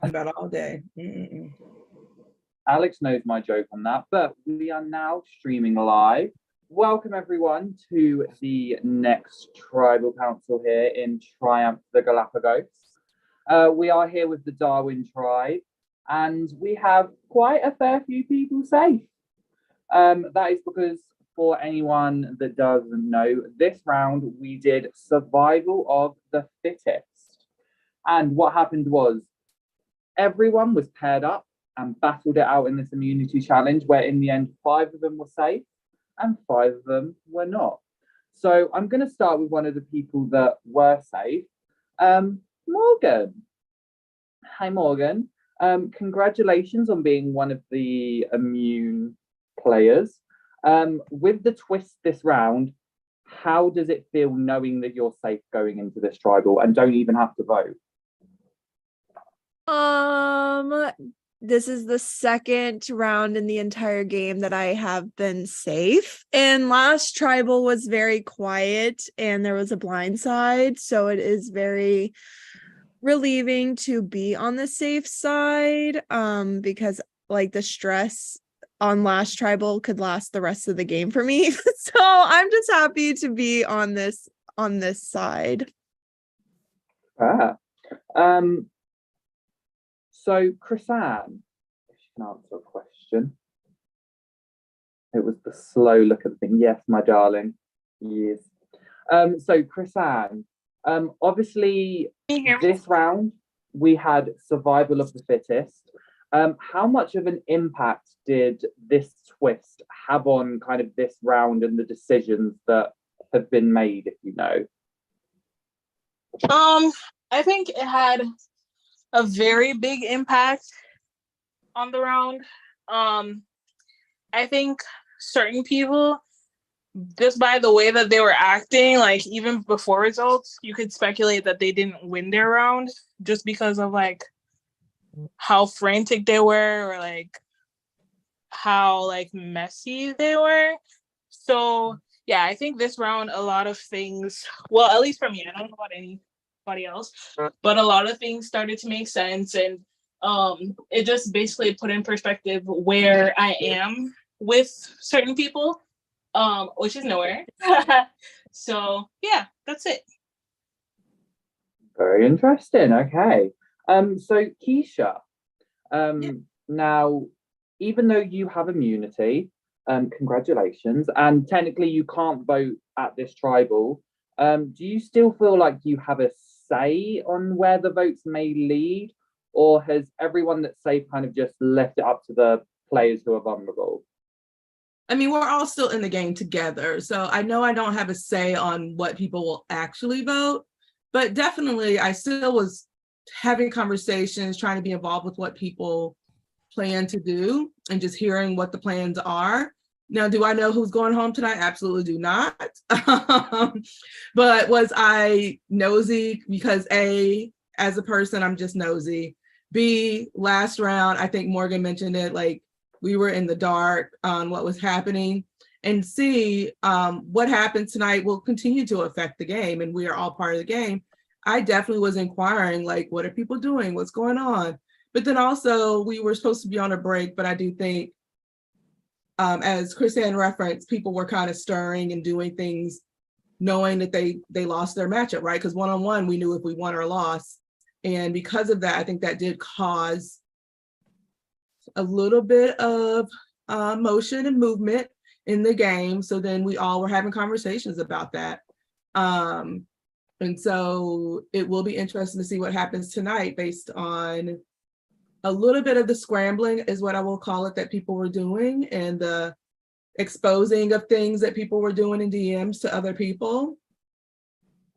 about all day. Mm-mm. Alex knows my joke on that, but we are now streaming live. Welcome everyone to the next tribal council here in Triumph the Galapagos. We are here with the Darwin tribe, and we have quite a fair few people safe. That is because for anyone that doesn't know, this round we did survival of the fittest. And what happened was everyone was paired up and battled it out in this immunity challenge, where in the end, 5 of them were safe and 5 of them were not. So I'm going to start with one of the people that were safe. Morgan. Hi, Morgan. Congratulations on being one of the immune players. With the twist this round, how does it feel knowing that you're safe going into this tribal and don't even have to vote? This is the second round in the entire game that I have been safe. And last tribal was very quiet and there was a blind side. So it is very relieving to be on the safe side. Because like the stress on last tribal could last the rest of the game for me. So I'm just happy to be on this side. So, Chrisanne, if you can answer a question. It was the slow look at the thing. Yes, my darling. Yes. So, Chrisanne, obviously, this round we had survival of the fittest. How much of an impact did this twist have on kind of this round and the decisions that have been made, if you know? I think it had a very big impact on the round. I think certain people, just by the way that they were acting, like even before results, you could speculate that they didn't win their round just because of like how frantic they were or like how like messy they were. So yeah, I think this round a lot of things, well, at least for me, I don't know about anybody else, but a lot of things started to make sense, and it just basically put in perspective where I am with certain people, which is nowhere. So yeah, that's it. Very interesting. Okay. So Keisha, now, even though you have immunity, congratulations, and technically you can't vote at this tribal, do you still feel like you have a say on where the votes may lead, or has everyone that's safe kind of just left it up to the players who are vulnerable? I mean, we're all still in the game together, so I know I don't have a say on what people will actually vote, but definitely I still was having conversations, trying to be involved with what people plan to do and just hearing what the plans are. Now, do I know who's going home tonight? Absolutely do not. But was I nosy? Because A, as a person, I'm just nosy. B, last round, I think Morgan mentioned it, like we were in the dark on what was happening. And C, what happened tonight will continue to affect the game, and we are all part of the game. I definitely was inquiring, like, what are people doing? What's going on? But then also, we were supposed to be on a break, but I do think, as Chrisanne referenced, people were kind of stirring and doing things knowing that they lost their matchup, right? Because one-on-one, we knew if we won or lost. And because of that, I think that did cause a little bit of motion and movement in the game. So then we all were having conversations about that. And so it will be interesting to see what happens tonight based on a little bit of the scrambling is what I will call it that people were doing, and the exposing of things that people were doing in DMs to other people.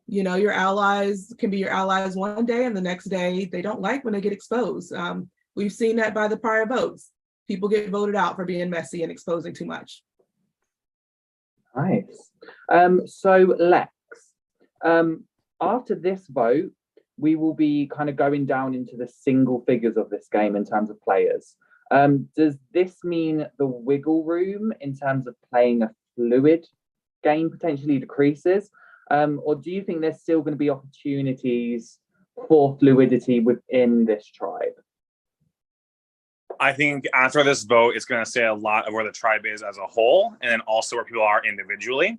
You know, your allies can be your allies one day and the next day they don't like when they get exposed. We've seen that by the prior votes. People get voted out for being messy and exposing too much. Nice. So Lex, after this vote, we will be kind of going down into the single figures of this game in terms of players. Does this mean the wiggle room in terms of playing a fluid game potentially decreases? Or do you think there's still going to be opportunities for fluidity within this tribe? I think after this vote, it's going to say a lot of where the tribe is as a whole, and then also where people are individually.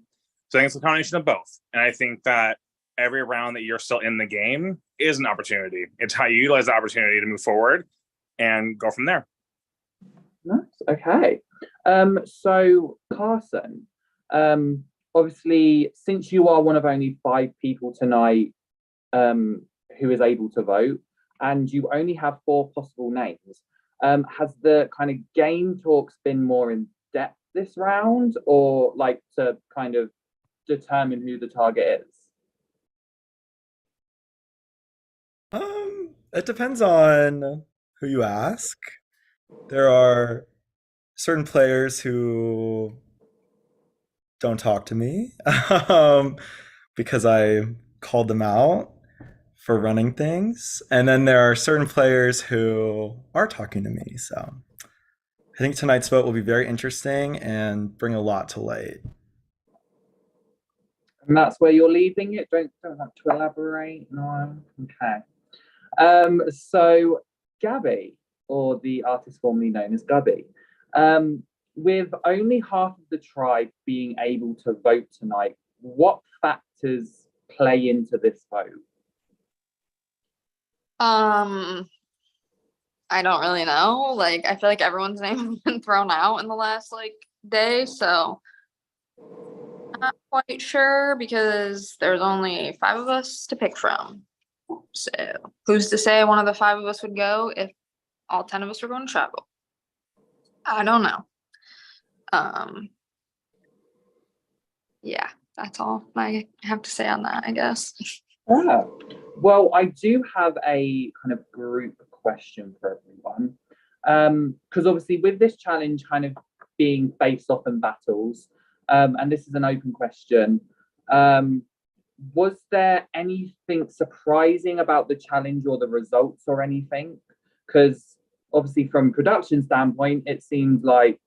So I think it's a combination of both. And I think that every round that you're still in the game is an opportunity. It's how you utilize the opportunity to move forward and go from there. Nice. Okay. So Carson, obviously, since you are one of only 5 people tonight who is able to vote, and you only have 4 possible names, has the kind of game talks been more in depth this round, or like to kind of determine who the target is? It depends on who you ask. There are certain players who don't talk to me because I called them out for running things. And then there are certain players who are talking to me. So I think tonight's vote will be very interesting and bring a lot to light. And that's where you're leaving it? Don't have to elaborate? No? Okay. So Gabby, or the artist formerly known as Gubby, with only half of the tribe being able to vote tonight, what factors play into this vote? I don't really know. Like, I feel like everyone's name has been thrown out in the last day, so not quite sure because there's only 5 of us to pick from. So who's to say one of the 5 of us would go if all 10 of us were going to travel? I don't know. Yeah, that's all I have to say on that, I guess. Well, I do have a kind of group question for everyone. Because obviously with this challenge kind of being face-off and battles, and this is an open question, was there anything surprising about the challenge or the results or anything? Because obviously from production standpoint, it seemed like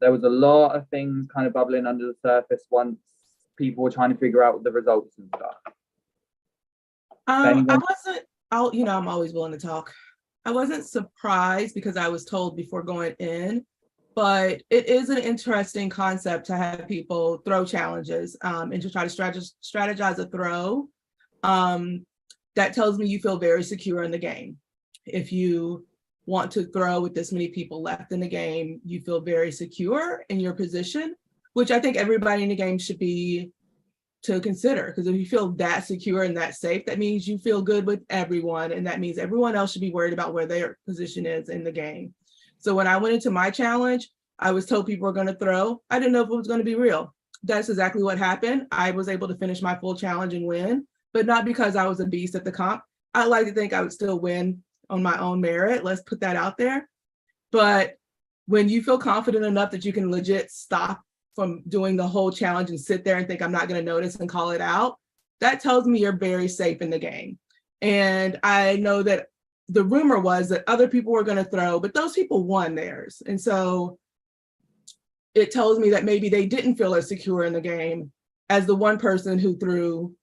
there was a lot of things kind of bubbling under the surface once people were trying to figure out the results and stuff. I wasn't, I'm always willing to talk. I wasn't surprised because I was told before going in, but it is an interesting concept to have people throw challenges and to try to strategize a throw. That tells me you feel very secure in the game. If you want to throw with this many people left in the game, you feel very secure in your position, which I think everybody in the game should be to consider, because if you feel that secure and that safe, that means you feel good with everyone, and that means everyone else should be worried about where their position is in the game. So when I went into my challenge, I was told people were going to throw. I didn't know if it was going to be real. That's exactly what happened. I was able to finish my full challenge and win, but not because I was a beast at the comp. I like to think I would still win on my own merit. Let's put that out there. But when you feel confident enough that you can legit stop from doing the whole challenge and sit there and think I'm not going to notice and call it out, that tells me you're very safe in the game. And I know that the rumor was that other people were going to throw, but those people won theirs. And so it tells me that maybe they didn't feel as secure in the game as the one person who threw,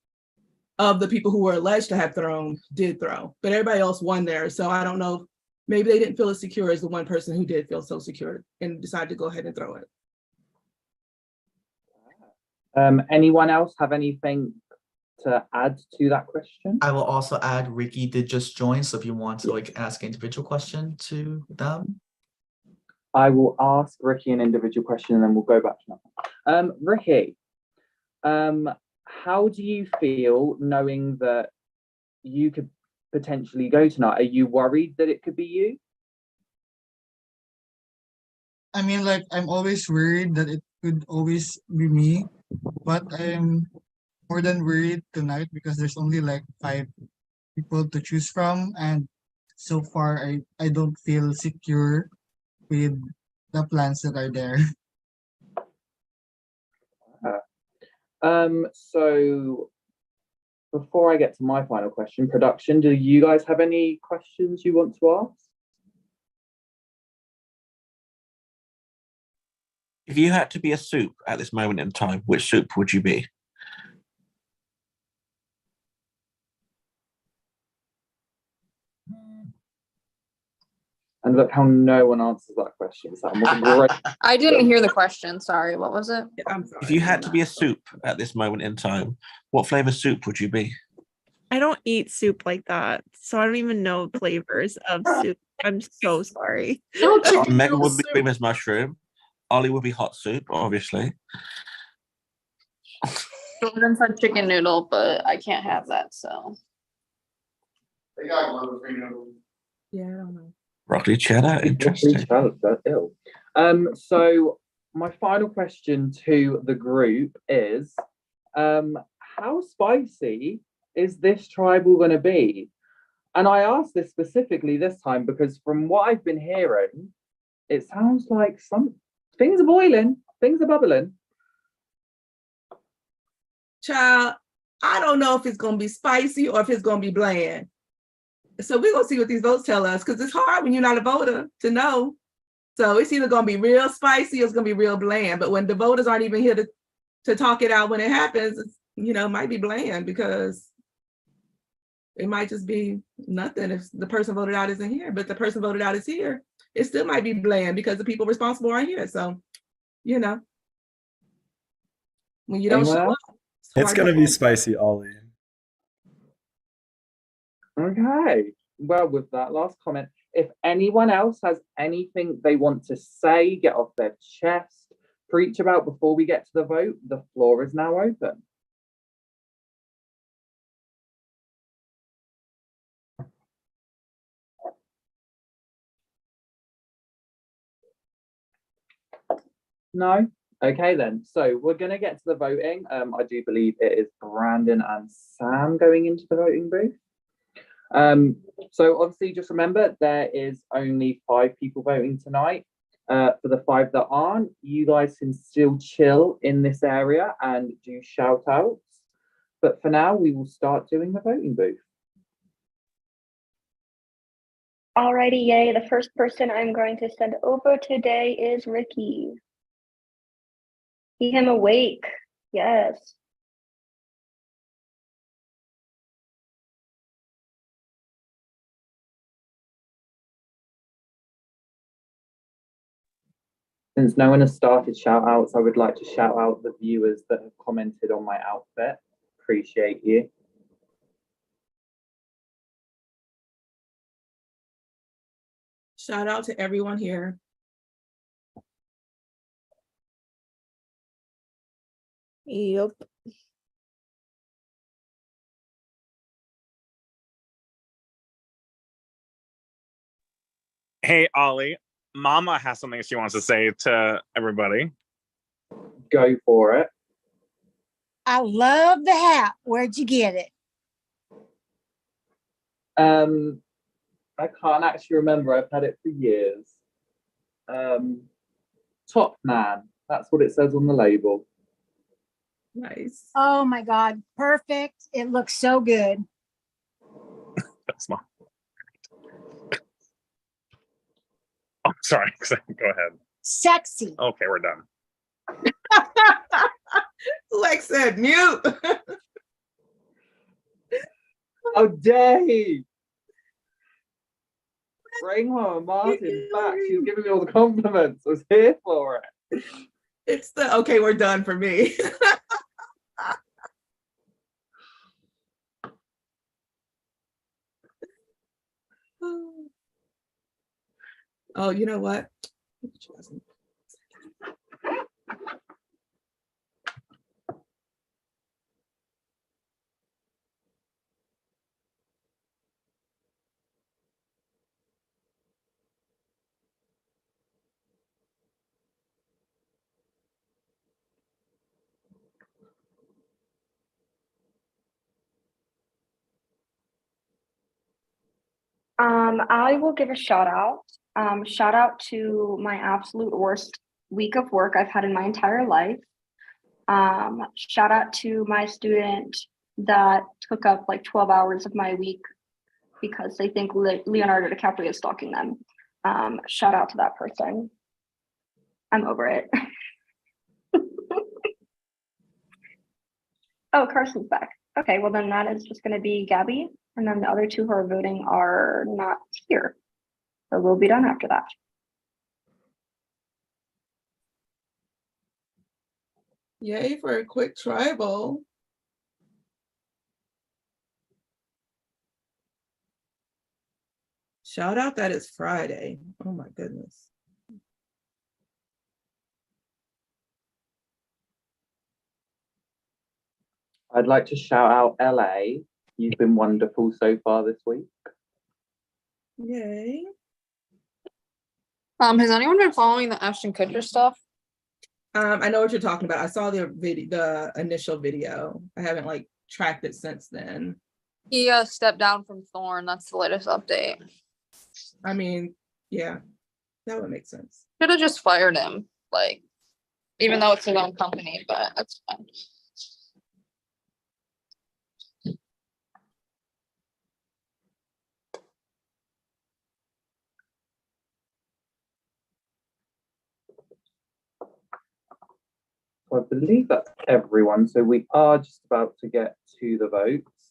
of the people who were alleged to have thrown, did throw, but everybody else won theirs. So I don't know, maybe they didn't feel as secure as the one person who did feel so secure and decided to go ahead and throw it. Anyone else have anything to add to that question? I will also add, Ricky did just join, so if you want to ask an individual question to them. I will ask Ricky an individual question and then we'll go back to that. Ricky, how do you feel knowing that you could potentially go tonight? Are you worried that it could be you? I mean, like, I'm always worried that it could always be me, but I'm more than worried tonight because there's only 5 people to choose from, and so far I don't feel secure with the plans that are there. So before I get to my final question, production, do you guys have any questions you want to ask? If you had to be a soup at this moment in time, which soup would you be? And look how no one answers that question. Sam, what a great. I didn't hear the question. Sorry. What was it? I'm sorry. If you had to be a soup at this moment in time, what flavor soup would you be? I don't eat soup like that, so I don't even know flavors of soup. I'm so sorry. No chicken Megan noodle would be soup. creamer's mushroom. Ollie would be hot soup, obviously. Jordan said chicken noodle, but I can't have that. So They got gluten-free noodles. Yeah, I don't know. Broccoli cheddar, interesting. That's ill. So my final question to the group is, how spicy is this tribal going to be? And I asked this specifically this time because from what I've been hearing, it sounds like some things are boiling, things are bubbling. Child, I don't know if it's gonna be spicy or if it's gonna be bland. So we're gonna see what these votes tell us, because it's hard when you're not a voter to know. So it's either gonna be real spicy or it's gonna be real bland. But when the voters aren't even here to talk it out when it happens, it's, might be bland, because it might just be nothing if the person voted out isn't here. But the person voted out is here, it still might be bland because the people responsible aren't here. So, when you don't Anyone show else? up, It's gonna be spicy, Ollie. Okay. Well, with that last comment, if anyone else has anything they want to say, get off their chest, preach about before we get to the vote, the floor is now open. No? Okay then. So we're going to get to the voting. I do believe it is Brandon and Sam going into the voting booth. So obviously just remember there is only 5 people voting tonight. For the 5 that aren't, you guys can still chill in this area and do shout outs. But for now, we will start doing the voting booth. Alrighty, yay. The first person I'm going to send over today is Ricky. See him awake. Yes. Since no one has started shout outs, I would like to shout out the viewers that have commented on my outfit. Appreciate you. shout out to everyone here. Yep. Hey, Ollie, Mama has something she wants to say to everybody. Go for it. I love the hat. Where'd you get it? I can't actually remember. I've had it for years. Top Man. That's what it says on the label. Nice. Oh my God. Perfect. It looks so good. That's Mom. Oh, sorry. Go ahead. Sexy. Okay, we're done. Lex said mute. Oh, Dave! Bring her Martin back. She's giving me all the compliments. I was here for it. It's the okay, we're done for me. Oh, you know what? I will give a shout out. Shout out to my absolute worst week of work I've had in my entire life. Shout out to my student that took up like 12 hours of my week because they think Leonardo DiCaprio is stalking them. Shout out to that person. I'm over it. Oh, Carson's back. Okay, well then that is just going to be Gabby, and then the other 2 who are voting are not here. So we'll be done after that. Yay for a quick tribal. Shout out that it's Friday. Oh my goodness. I'd like to shout out LA. You've been wonderful so far this week. Yay. Has anyone been following the Ashton Kutcher stuff? I know what you're talking about. I saw the video, the initial video. I haven't like tracked it since then. He stepped down from Thorne. That's the latest update. I mean, yeah, that would make sense. Should have just fired him, like, even though it's his own company, but that's fine. So I believe that's everyone. So we are just about to get to the votes.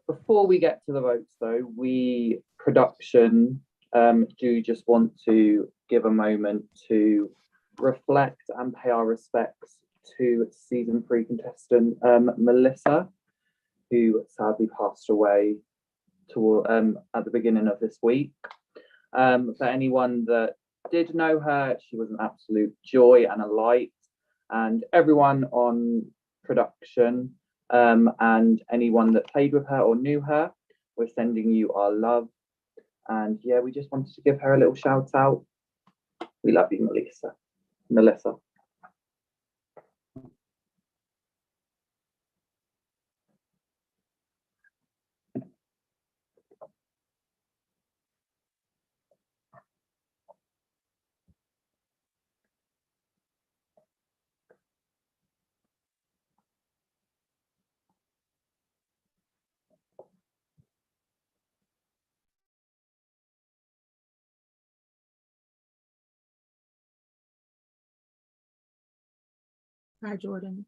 Before we get to the votes though, we production do just want to give a moment to reflect and pay our respects to season 3 contestant Melissa, who sadly passed away at the beginning of this week. For anyone that did know her, she was an absolute joy and a light, and everyone on production and anyone that played with her or knew her, we're sending you our love. And yeah, we just wanted to give her a little shout out. We love you, Melissa. Hi, Jordan.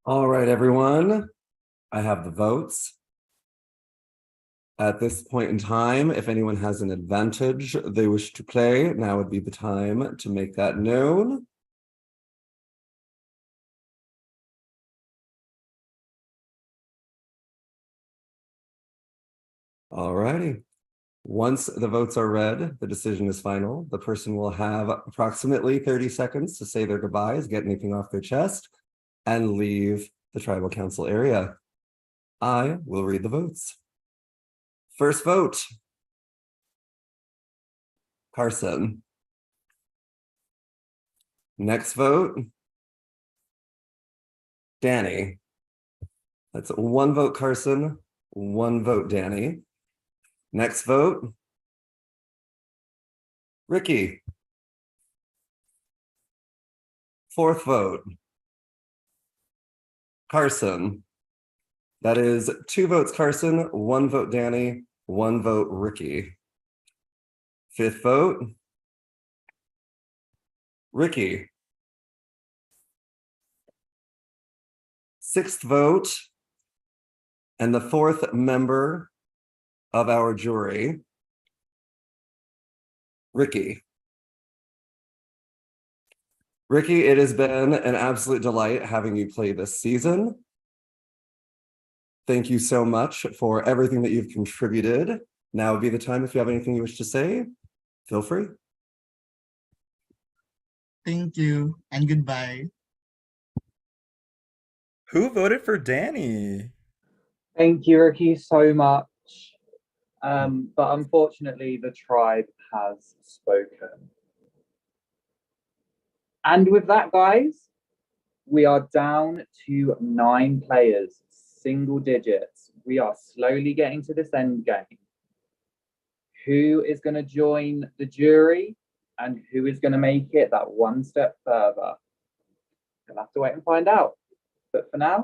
All right, everyone. I have the votes. At this point in time, if anyone has an advantage they wish to play, now would be the time to make that known. All righty. Once the votes are read, the decision is final. The person will have approximately 30 seconds to say their goodbyes, get anything off their chest, and leave the tribal council area. I will read the votes. First vote, Carson. Next vote, Danny. That's 1 vote Carson, 1 vote Danny. Next vote, Ricky. 4th vote, Carson. That is 2 votes Carson, 1 vote Danny, 1 vote Ricky. 5th vote, Ricky. 6th vote, and the 4th member of our jury, Ricky. Ricky, it has been an absolute delight having you play this season. Thank you so much for everything that you've contributed. Now would be the time if you have anything you wish to say, feel free. Thank you and goodbye. Who voted for Danny? Thank you, Ricky, so much. But unfortunately, the tribe has spoken. And with that, guys, we are down to 9 players, single digits. We are slowly getting to this end game. Who is going to join the jury and who is going to make it that one step further? Gonna have to wait and find out. But for now,